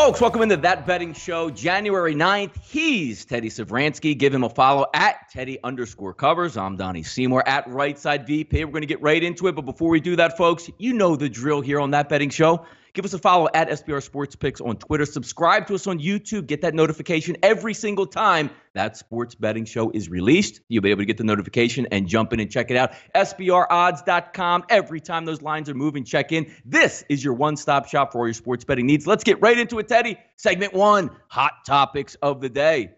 Folks, welcome into That Betting Show, January 9th. He's Teddy Savransky. Give him a follow at Teddy_covers. I'm Donnie Seymour at Rightside VP. We're going to get right into it. But before we do that, folks, you know the drill here on That Betting Show. Give us a follow at SBR Sports Picks on Twitter. Subscribe to us on YouTube. Get that notification every single time that sports betting show is released. You'll be able to get the notification and jump in and check it out. SBRodds.com. Every time those lines are moving, check in. This is your one-stop shop for all your sports betting needs. Let's get right into it, Teddy. Segment 1, hot topics of the day.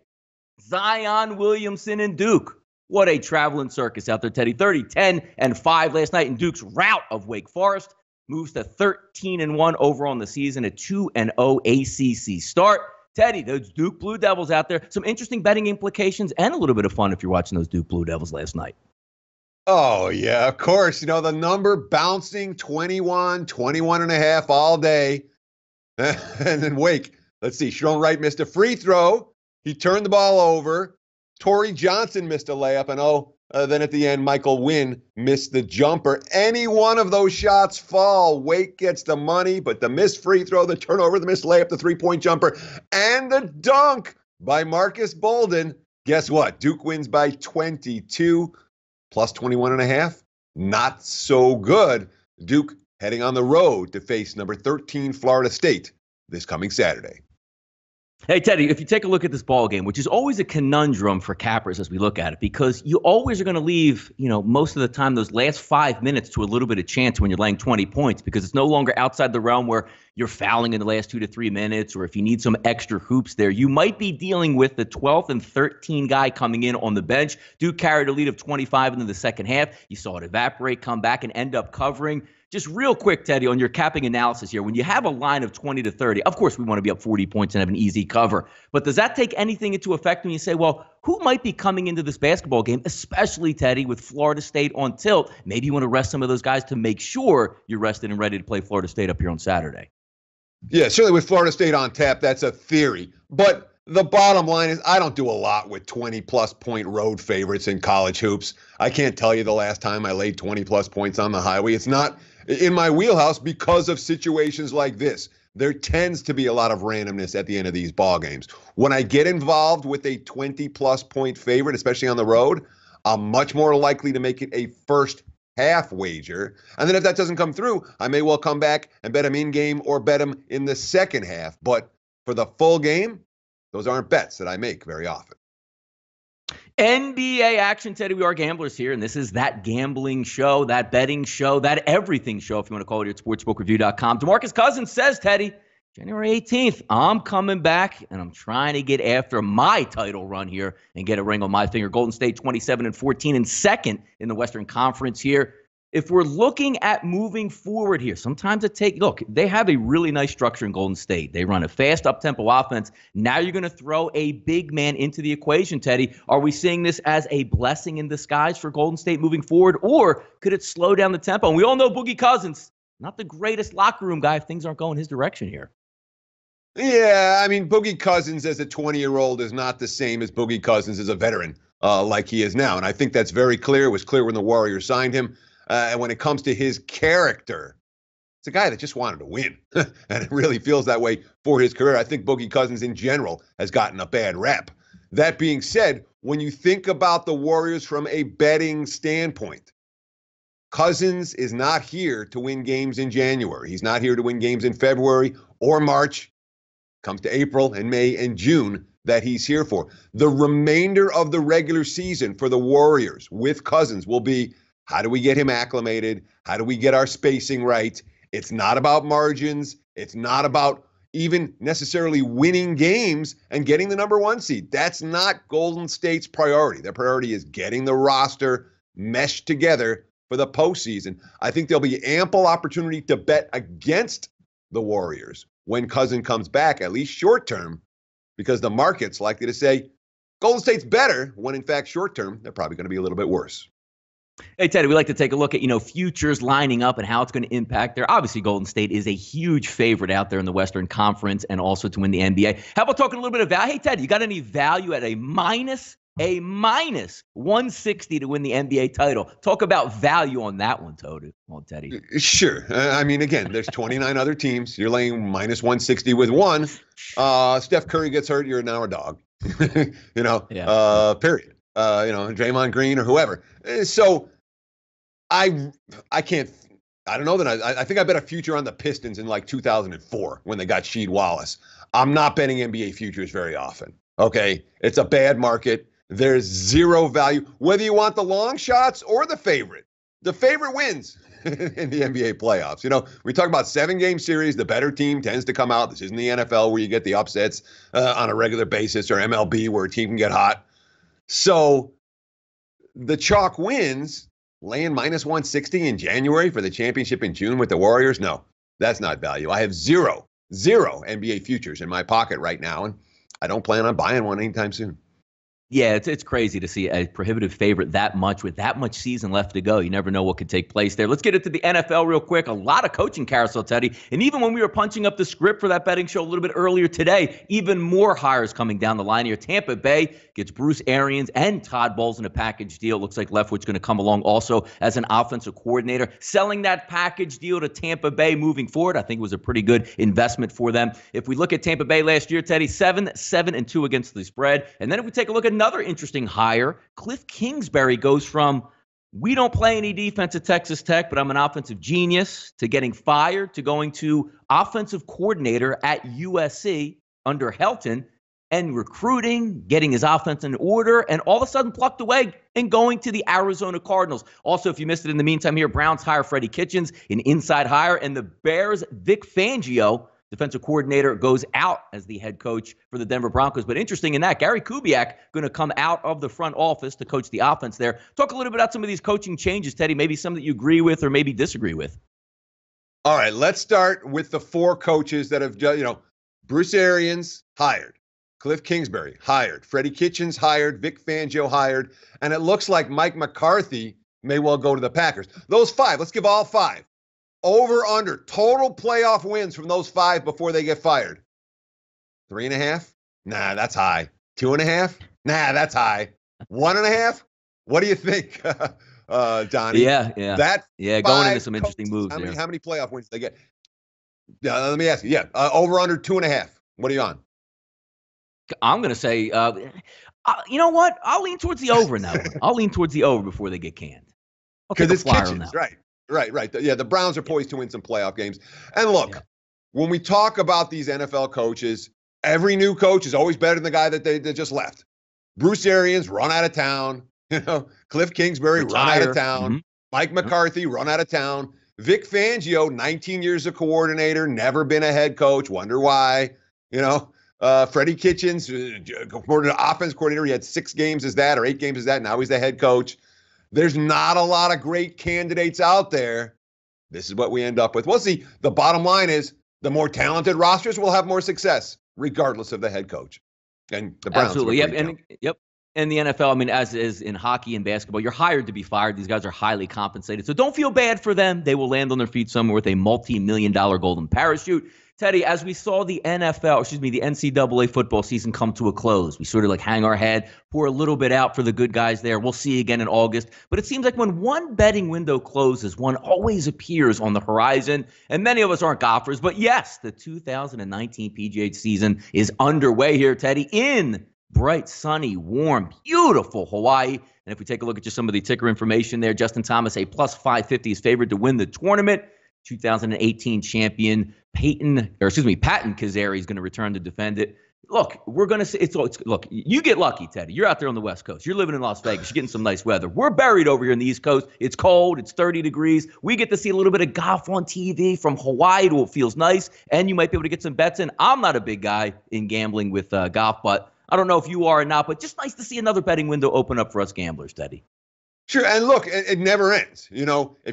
Zion Williamson and Duke. What a traveling circus out there, Teddy. 30, 10, and 5 last night in Duke's rout of Wake Forest. Moves to 13-1 overall in the season, a 2-0 ACC start. Teddy, those Duke Blue Devils out there, some interesting betting implications and a little bit of fun if you're watching those Duke Blue Devils last night. Oh, yeah, of course. You know, the number bouncing 21, 21 and a half all day. And then Wake, let's see, Sharon Wright missed a free throw. He turned the ball over. Torrey Johnson missed a layup. And then at the end, Michael Wynn missed the jumper. Any one of those shots fall. Wake gets the money, but the missed free throw, the turnover, the missed layup, the three-point jumper, and the dunk by Marcus Bolden. Guess what? Duke wins by 22, plus 21 and a half. Not so good. Duke heading on the road to face number 13 Florida State this coming Saturday. Hey, Teddy, if you take a look at this ball game, which is always a conundrum for cappers as we look at it, because you always are going to leave, most of the time those last 5 minutes to a little bit of chance when you're laying 20 points, because it's no longer outside the realm where you're fouling in the last 2 to 3 minutes, or if you need some extra hoops there, you might be dealing with the 12th and 13 guy coming in on the bench. Duke carried a lead of 25 into the second half. You saw it evaporate, come back, and end up covering. Just real quick, Teddy, on your capping analysis here, when you have a line of 20 to 30, of course we want to be up 40 points and have an easy cover. But does that take anything into effect when you say, well, who might be coming into this basketball game, especially, Teddy, with Florida State on tilt? Maybe you want to rest some of those guys to make sure you're rested and ready to play Florida State up here on Saturday. Yeah, certainly with Florida State on tap, that's a theory. But the bottom line is I don't do a lot with 20-plus point road favorites in college hoops. I can't tell you the last time I laid 20-plus points on the highway. It's not in my wheelhouse because of situations like this. There tends to be a lot of randomness at the end of these ball games. When I get involved with a 20-plus point favorite, especially on the road, I'm much more likely to make it a first half wager. And then if that doesn't come through, I may well come back and bet them in-game or bet them in the second half. But for the full game, those aren't bets that I make very often. NBA action, Teddy. We are gamblers here, and this is That Gambling Show, That Betting Show, That Everything Show, if you want to call it, at sportsbookreview.com. DeMarcus Cousins says, Teddy, January 18th, I'm coming back, and I'm trying to get after my title run here and get a ring on my finger. Golden State 27-14 and second in the Western Conference here. If we're looking at moving forward here, sometimes look, they have a really nice structure in Golden State. They run a fast up-tempo offense. Now you're going to throw a big man into the equation, Teddy. Are we seeing this as a blessing in disguise for Golden State moving forward, or could it slow down the tempo? And we all know Boogie Cousins, not the greatest locker room guy if things aren't going his direction here. Yeah, I mean, Boogie Cousins as a 20-year-old is not the same as Boogie Cousins as a veteran like he is now. And I think that's very clear. It was clear when the Warriors signed him. And when it comes to his character, it's a guy that just wanted to win. And it really feels that way for his career. I think Boogie Cousins in general has gotten a bad rep. That being said, when you think about the Warriors from a betting standpoint, Cousins is not here to win games in January. He's not here to win games in February or March. Comes to April and May and June that he's here for. The remainder of the regular season for the Warriors with Cousins will be, how do we get him acclimated? How do we get our spacing right? It's not about margins. It's not about even necessarily winning games and getting the number 1 seed. That's not Golden State's priority. Their priority is getting the roster meshed together for the postseason. I think there'll be ample opportunity to bet against the Warriors when Cousins comes back, at least short term, because the market's likely to say Golden State's better when, in fact, short term, they're probably going to be a little bit worse. Hey, Teddy, we like to take a look at, futures lining up and how it's going to impact there. Obviously, Golden State is a huge favorite out there in the Western Conference and also to win the NBA. How about talking a little bit of value? Hey, Teddy, you got any value at a minus a minus 160 to win the NBA title. Talk about value on that one, Teddy. Sure. I mean, again, there's 29 other teams. You're laying minus 160 with one. Steph Curry gets hurt, you're now a dog. Period. Draymond Green or whoever. So I can't. I don't know that I think I bet a future on the Pistons in like 2004 when they got Sheed Wallace. I'm not betting NBA futures very often. Okay, it's a bad market. There's zero value, whether you want the long shots or the favorite. The favorite wins in the NBA playoffs. We talk about 7-game series. The better team tends to come out. This isn't the NFL where you get the upsets on a regular basis, or MLB where a team can get hot. So the chalk wins, laying minus 160 in January for the championship in June with the Warriors. No, that's not value. I have zero NBA futures in my pocket right now, and I don't plan on buying one anytime soon. Yeah, it's crazy to see a prohibitive favorite that much with that much season left to go. You never know what could take place there. Let's get into the NFL real quick. A lot of coaching carousel, Teddy. And even when we were punching up the script for that betting show a little bit earlier today, even more hires coming down the line here. Tampa Bay gets Bruce Arians and Todd Bowles in a package deal. Looks like Leftwich's going to come along also as an offensive coordinator. Selling that package deal to Tampa Bay moving forward, I think it was a pretty good investment for them. If we look at Tampa Bay last year, Teddy, 7-7-2 against the spread. And then if we take a look at another interesting hire, Cliff Kingsbury goes from we don't play any defense at Texas Tech, but I'm an offensive genius, to getting fired, to going to offensive coordinator at USC under Helton, and recruiting, getting his offense in order, and all of a sudden plucked away and going to the Arizona Cardinals. Also, if you missed it in the meantime here, Browns hire Freddie Kitchens, an inside hire, and the Bears' Vic Fangio, defensive coordinator, goes out as the head coach for the Denver Broncos. But interesting in that, Gary Kubiak going to come out of the front office to coach the offense there. Talk a little bit about some of these coaching changes, Teddy, maybe some that you agree with or maybe disagree with. All right, let's start with the 4 coaches that have, Bruce Arians hired, Cliff Kingsbury hired, Freddie Kitchens hired, Vic Fangio hired, and it looks like Mike McCarthy may well go to the Packers. Those 5, let's give all 5. Over, under, total playoff wins from those 5 before they get fired. 3.5? Nah, that's high. 2.5? Nah, that's high. 1.5? What do you think, Donnie? Yeah. Going into some interesting moves. How many playoff wins did they get? Let me ask you. Yeah, over, under, 2.5. What are you on? I'm going to say, you know what? I'll lean towards the over in that one. I'll lean towards the over before they get canned. Because it's Kitchens, right? Right. Yeah, the Browns are poised to win some playoff games. And look, when we talk about these NFL coaches, every new coach is always better than the guy that they just left. Bruce Arians, run out of town. Cliff Kingsbury, run out of town. Mm-hmm. Mike McCarthy, run out of town. Vic Fangio, 19 years of coordinator, never been a head coach. Wonder why. Freddie Kitchens, offense coordinator. He had 6 games as that or 8 games as that. Now he's the head coach. There's not a lot of great candidates out there. This is what we end up with. We'll see. The bottom line is the more talented rosters will have more success, regardless of the head coach. And the Browns. Absolutely. Yep. And the NFL, I mean, as is in hockey and basketball, you're hired to be fired. These guys are highly compensated. So don't feel bad for them. They will land on their feet somewhere with a multi-million-dollar golden parachute. Teddy, as we saw the NCAA football season come to a close, we sort of hang our head, pour a little bit out for the good guys there. We'll see you again in August. But it seems like when one betting window closes, one always appears on the horizon. And many of us aren't golfers. But yes, the 2019 PGA season is underway here, Teddy, in bright, sunny, warm, beautiful Hawaii. And if we take a look at just some of the ticker information there, Justin Thomas, a plus 550 is favored to win the tournament. 2018 champion Patton Kazari is going to return to defend it. Look, we're going to see look, you get lucky, Teddy. You're out there on the West Coast. You're living in Las Vegas. You're getting some nice weather. We're buried over here in the East Coast. It's cold. It's 30 degrees. We get to see a little bit of golf on TV from Hawaii to it feels nice, and you might be able to get some bets in. I'm not a big guy in gambling with golf, but I don't know if you are or not, but just nice to see another betting window open up for us gamblers, Teddy. Sure, and look, it never ends. If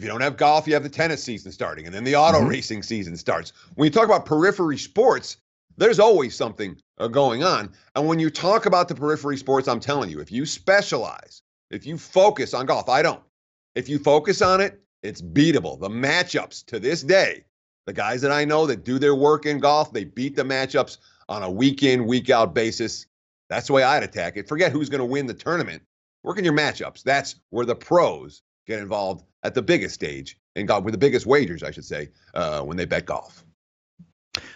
you don't have golf, you have the tennis season starting, and then the auto racing season starts. When you talk about periphery sports, there's always something going on. And when you talk about the periphery sports, I'm telling you, if you specialize, if you focus on golf, I don't. If you focus on it, it's beatable. The matchups to this day, the guys that I know that do their work in golf, they beat the matchups on a week in, week out basis. That's the way I'd attack it. Forget who's going to win the tournament. Work in your matchups. That's where the pros get involved at the biggest stage and golf, with the biggest wagers, I should say, when they bet golf.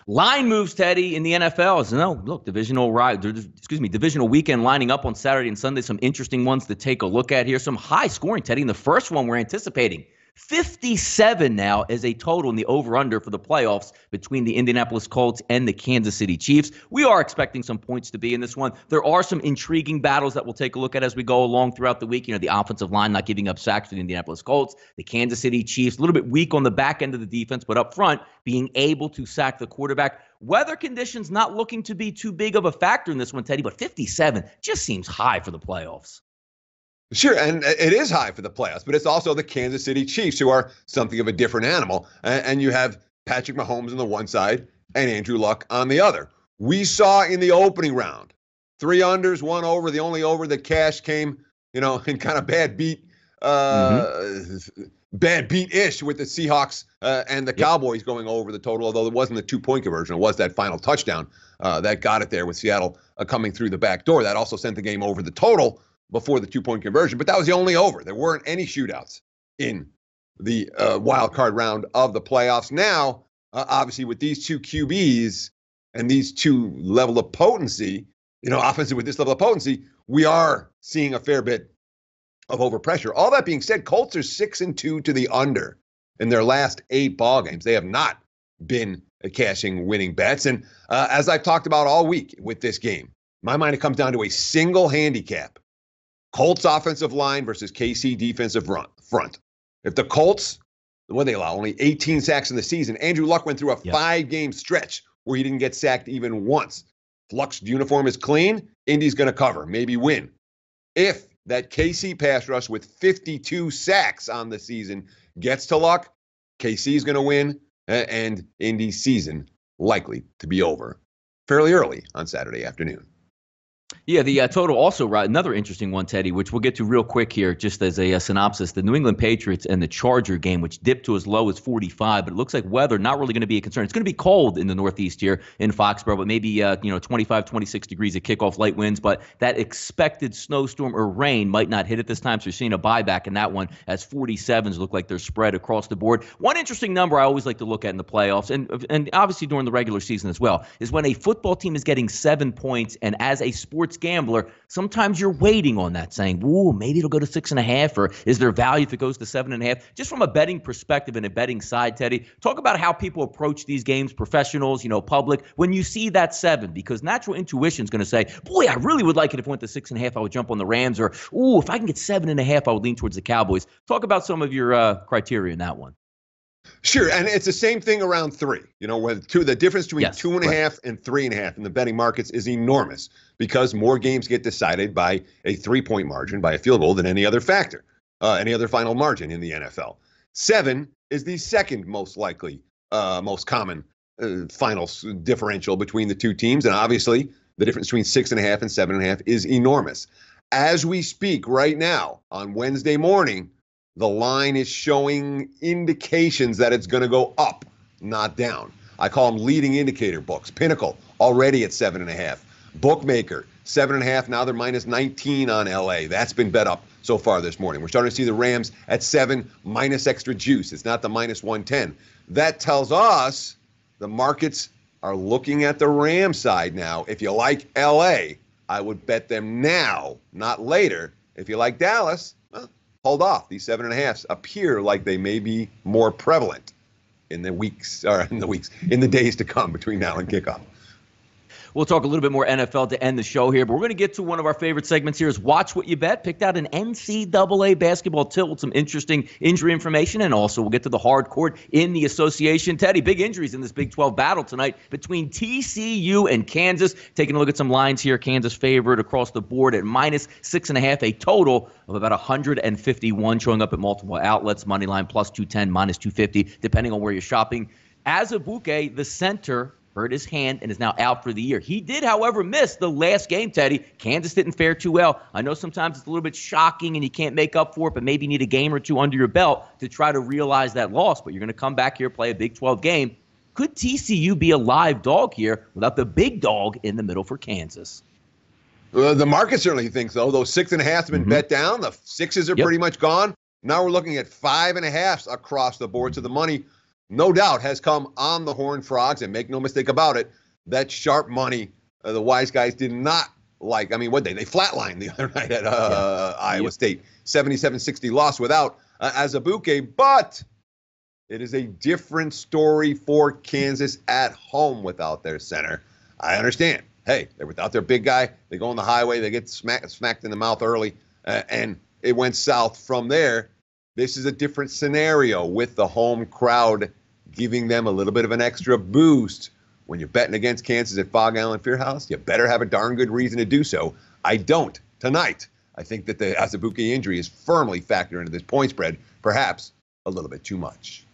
Line moves, Teddy, in the NFL. No, look, divisional weekend lining up on Saturday and Sunday. Some interesting ones to take a look at here. Some high scoring, Teddy. And the first one we're anticipating, 57 now as a total in the over-under for the playoffs between the Indianapolis Colts and the Kansas City Chiefs. We are expecting some points to be in this one. There are some intriguing battles that we'll take a look at as we go along throughout the week. You know, the offensive line not giving up sacks for the Indianapolis Colts, the Kansas City Chiefs, a little bit weak on the back end of the defense, but up front, being able to sack the quarterback. Weather conditions not looking to be too big of a factor in this one, Teddy, but 57 just seems high for the playoffs. Sure, and it is high for the playoffs, but it's also the Kansas City Chiefs, who are something of a different animal. And you have Patrick Mahomes on the one side and Andrew Luck on the other. We saw in the opening round, 3 unders, 1 over. The only over that cash came, in kind of bad beat-ish with the Seahawks and the Cowboys going over the total, although it wasn't the 2-point conversion. It was that final touchdown that got it there with Seattle coming through the back door. That also sent the game over the total before the 2-point conversion, but that was the only over. There weren't any shootouts in the wild card round of the playoffs. Now, obviously, with these 2 QBs and these 2 level of potency, offensive with this level of potency, we are seeing a fair bit of overpressure. All that being said, Colts are 6-2 to the under in their last 8 ball games. They have not been cashing winning bets. And as I've talked about all week with this game, in my mind, it comes down to a single handicap. Colts offensive line versus KC defensive front. If the Colts, what they allow, only 18 sacks in the season. Andrew Luck went through a 5-game stretch where he didn't get sacked even once. If Luck's uniform is clean, Indy's going to cover, maybe win. If that KC pass rush with 52 sacks on the season gets to Luck, KC is going to win, and Indy's season likely to be over fairly early on Saturday afternoon. Yeah, the total also, right, another interesting one, Teddy, which we'll get to real quick here, just as a synopsis. The New England Patriots and the Charger game, which dipped to as low as 45, but it looks like weather not really going to be a concern. It's going to be cold in the Northeast here in Foxborough, but maybe 25, 26 degrees at kickoff, light winds. But that expected snowstorm or rain might not hit at this time, so you're seeing a buyback in that one as 47s look like they're spread across the board. One interesting number I always like to look at in the playoffs, and obviously during the regular season as well, is when a football team is getting 7 points, and as a sports gambler, sometimes you're waiting on that, saying, "Ooh, maybe it'll go to 6.5," or is there value if it goes to 7.5? Just from a betting perspective and a betting side, Teddy, talk about how people approach these games, professionals, public, when you see that 7, because natural intuition is going to say, "Boy, I really would like it if it went to 6.5. I would jump on the Rams," or "Ooh, if I can get 7.5, I would lean towards the Cowboys." Talk about some of your criteria in that one. Sure, and it's the same thing around 3. Where the difference between 2.5 and 3.5 in the betting markets is enormous, because more games get decided by a 3-point margin, by a field goal, than any other factor, any other final margin in the NFL. 7 is the second most likely, most common final differential between the 2 teams, and obviously the difference between 6.5 and 7.5 is enormous. As we speak right now on Wednesday morning, the line is showing indications that it's going to go up, not down. I call them leading indicator books. Pinnacle already at 7.5. Bookmaker 7.5. Now they're minus 19 on LA. That's been bet up so far this morning. We're starting to see the Rams at 7 minus extra juice. It's not the minus 110. That tells us the markets are looking at the Rams side now. If you like LA, I would bet them now, not later. If you like Dallas, well, hold off. These 7.5s appear like they may be more prevalent in the days to come between now and kickoff. We'll talk a little bit more NFL to end the show here, but we're going to get to one of our favorite segments here is Watch What You Bet. Picked out an NCAA basketball tilt with some interesting injury information, and also we'll get to the hard court in the association. Teddy, big injuries in this Big 12 battle tonight between TCU and Kansas. Taking a look at some lines here. Kansas favored across the board at minus 6.5, a total of about 151 showing up at multiple outlets. Money line plus 210, minus 250, depending on where you're shopping. Azubuike, the center, hurt his hand and is now out for the year. He did, however, miss the last game, Teddy. Kansas didn't fare too well. I know sometimes it's a little bit shocking and you can't make up for it, but maybe you need a game or two under your belt to try to realize that loss. But you're going to come back here, play a Big 12 game. Could TCU be a live dog here without the big dog in the middle for Kansas? The market certainly thinks so. Those 6.5 have been bet down. The 6s are pretty much gone. Now we're looking at 5.5 across the board. So the money, no doubt, has come on the Horned Frogs. And make no mistake about it, that sharp money, the wise guys did not like. I mean, what they flatlined the other night at Iowa State. 77-60 loss without Azubuike. But it is a different story for Kansas at home without their center. I understand. Hey, they're without their big guy. They go on the highway. They get smacked in the mouth early, and it went south from there. This is a different scenario with the home crowd giving them a little bit of an extra boost. When you're betting against Kansas at Fog Allen Fieldhouse, you better have a darn good reason to do so. I don't tonight. I think that the Azubuike injury is firmly factored into this point spread, perhaps a little bit too much.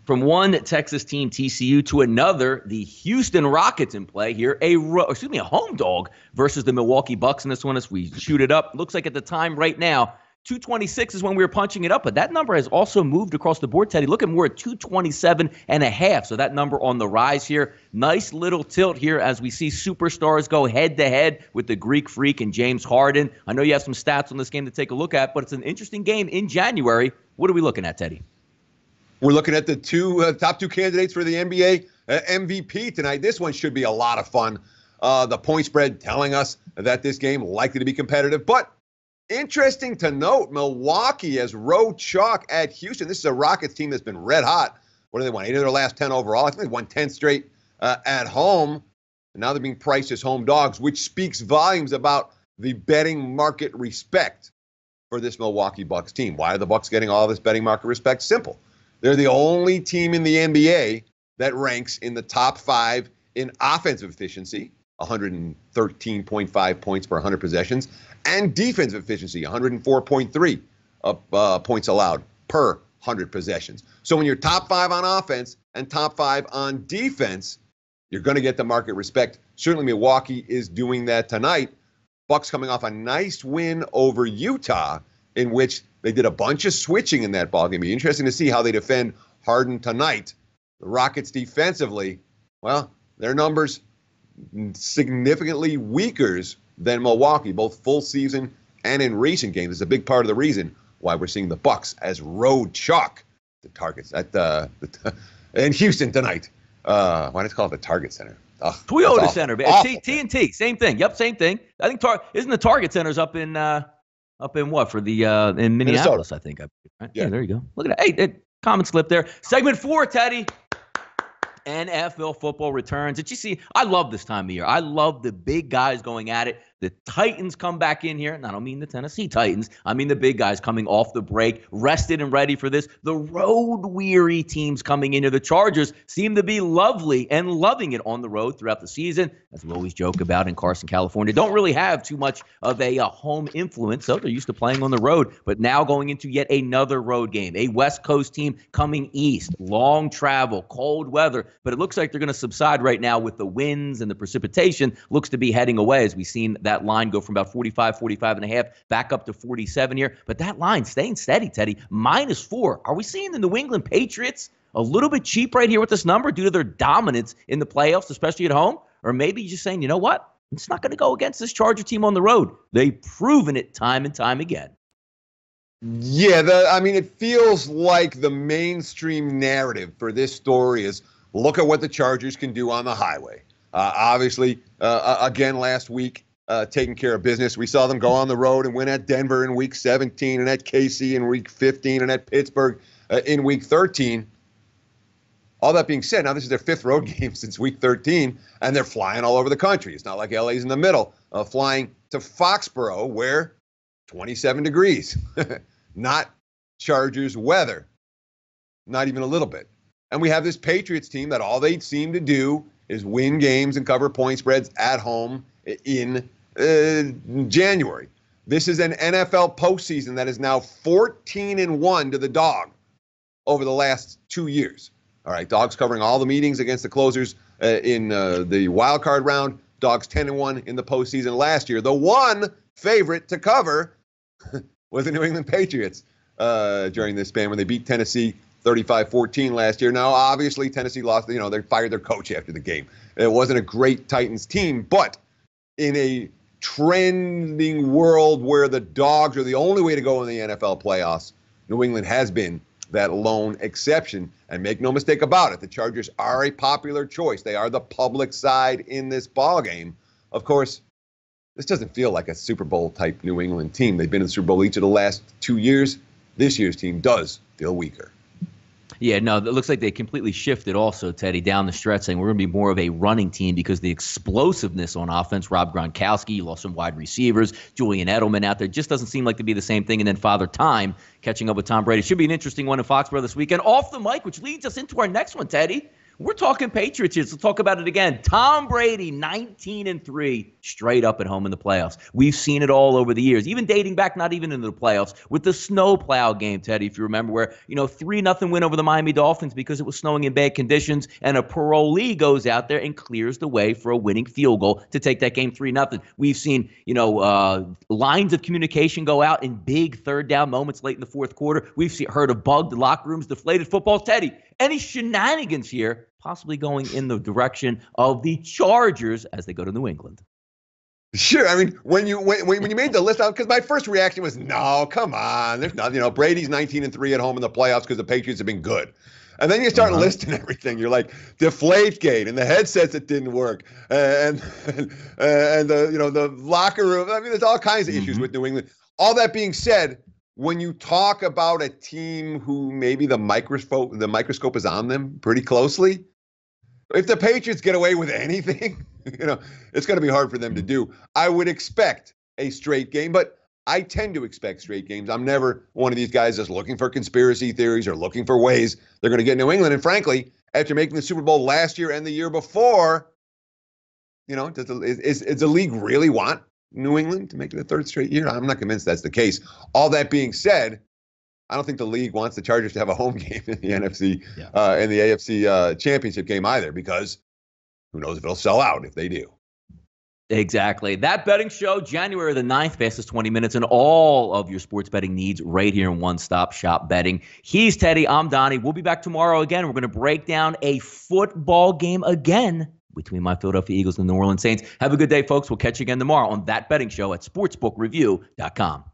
From one Texas team, TCU, to another, the Houston Rockets in play here. A home dog versus the Milwaukee Bucks in this one as we shoot it up. Looks like at the time right now, 226 is when we were punching it up, but that number has also moved across the board, Teddy. Look at more at 227.5. So that number on the rise here. Nice little tilt here as we see superstars go head-to-head with the Greek Freak and James Harden. I know you have some stats on this game to take a look at, but it's an interesting game in January. What are we looking at, Teddy? We're looking at the top two candidates for the NBA MVP tonight. This one should be a lot of fun. The point spread telling us that this game likely to be competitive. But interesting to note, Milwaukee has road chalk at Houston. This is a Rockets team that's been red hot. What do they won? 8 of their last 10 overall. I think they won 10 straight at home. And now they're being priced as home dogs, which speaks volumes about the betting market respect for this Milwaukee Bucks team. Why are the Bucks getting all this betting market respect? Simple. They're the only team in the NBA that ranks in the top 5 in offensive efficiency, 113.5 points per 100 possessions, and defensive efficiency, 104.3 points allowed per 100 possessions. So when you're top 5 on offense and top 5 on defense, you're going to get the market respect. Certainly Milwaukee is doing that tonight. Bucks coming off a nice win over Utah, in which they did a bunch of switching in that ballgame. It'll be interesting to see how they defend Harden tonight. The Rockets defensively, well, their numbers significantly weaker than Milwaukee, both full season and in recent games. It's a big part of the reason why we're seeing the Bucks as road chalk the targets at in Houston tonight. Why do they call it the Target Center? Toyota Center, TNT, same thing. Yep, same thing. I think isn't the Target Center's up in what for the in Minneapolis? I think. Right? Yeah, there you go. Look at that. Hey, comment slip there. Segment 4, Teddy. NFL football returns. Did you see? I love this time of year. I love the big guys going at it. The Titans come back in here, and I don't mean the Tennessee Titans. I mean the big guys coming off the break, rested and ready for this. The road-weary teams coming into the Chargers seem to be lovely and loving it on the road throughout the season, as we always joke about in Carson, California. Don't really have too much of a home influence, so they're used to playing on the road. But now going into yet another road game, a West Coast team coming east, long travel, cold weather. But it looks like they're going to subside right now with the winds and the precipitation. Looks to be heading away, as we've seen that line go from about 45.5 back up to 47 here. But that line staying steady, Teddy. -4. Are we seeing the New England Patriots a little bit cheap right here with this number due to their dominance in the playoffs, especially at home? Or maybe you're just saying, you know what? It's not going to go against this Charger team on the road. They've proven it time and time again. Yeah, it feels like the mainstream narrative for this story is look at what the Chargers can do on the highway. Obviously, again last week, taking care of business. We saw them go on the road and win at Denver in week 17 and at KC in week 15 and at Pittsburgh in week 13. All that being said, now this is their 5th road game since week 13, and they're flying all over the country. It's not like LA's in the middle, flying to Foxborough where 27 degrees, not Chargers weather, not even a little bit. And we have this Patriots team that all they seem to do is win games and cover point spreads at home in January. This is an NFL postseason that is now 14-1 to the dog over the last 2 years. All right, dogs covering all the meetings against the closers in the wild card round. Dogs 10-1 in the postseason last year. The one favorite to cover was the New England Patriots during this span when they beat Tennessee 35-14 last year. Now, obviously, Tennessee lost. They fired their coach after the game. It wasn't a great Titans team, but in a trending world where the dogs are the only way to go in the NFL playoffs, New England has been that lone exception. And make no mistake about it, the Chargers are a popular choice. They are the public side in this ballgame. Of course, this doesn't feel like a Super Bowl type New England team. They've been in the Super Bowl each of the last 2 years. This year's team does feel weaker. Yeah, no, it looks like they completely shifted also, Teddy, down the stretch, saying we're going to be more of a running team because the explosiveness on offense, Rob Gronkowski, you lost some wide receivers, Julian Edelman out there, just doesn't seem like to be the same thing. And then Father Time catching up with Tom Brady. Should be an interesting one in Foxborough this weekend. Off the mic, which leads us into our next one, Teddy. We're talking Patriots here, so talk about it again. Tom Brady, 19-3, straight up at home in the playoffs. We've seen it all over the years, even dating back, not even into the playoffs, with the snowplow game, Teddy, if you remember, where, 3-0 win over the Miami Dolphins because it was snowing in bad conditions, and a parolee goes out there and clears the way for a winning field goal to take that game 3-0. We've seen, lines of communication go out in big third down moments late in the fourth quarter. We've heard of bugged locker rooms, deflated footballs. Teddy, any shenanigans here possibly going in the direction of the Chargers as they go to New England? Sure. I mean, when you made the list out, because my first reaction was, no, come on. There's nothing. Brady's 19-3 at home in the playoffs because the Patriots have been good. And then you start listing everything. You're like, Deflategate and the headsets that didn't work, and the locker room. I mean, there's all kinds of issues with New England. All that being said, when you talk about a team who maybe the microscope is on them pretty closely, if the Patriots get away with anything, it's going to be hard for them to do. I would expect a straight game, but I tend to expect straight games. I'm never one of these guys that's looking for conspiracy theories or looking for ways they're going to get New England. And frankly, after making the Super Bowl last year and the year before, does the league really want New England to make it a third straight year? I'm not convinced that's the case. All that being said, I don't think the league wants the Chargers to have a home game in the NFC and the AFC championship game either, because who knows if it'll sell out if they do. Exactly. That betting show, January the 9th, fastest 20 minutes, and all of your sports betting needs right here in One Stop Shop Betting. He's Teddy. I'm Donnie. We'll be back tomorrow again. We're going to break down a football game again between my Philadelphia Eagles and the New Orleans Saints. Have a good day, folks. We'll catch you again tomorrow on That Betting Show at sportsbookreview.com.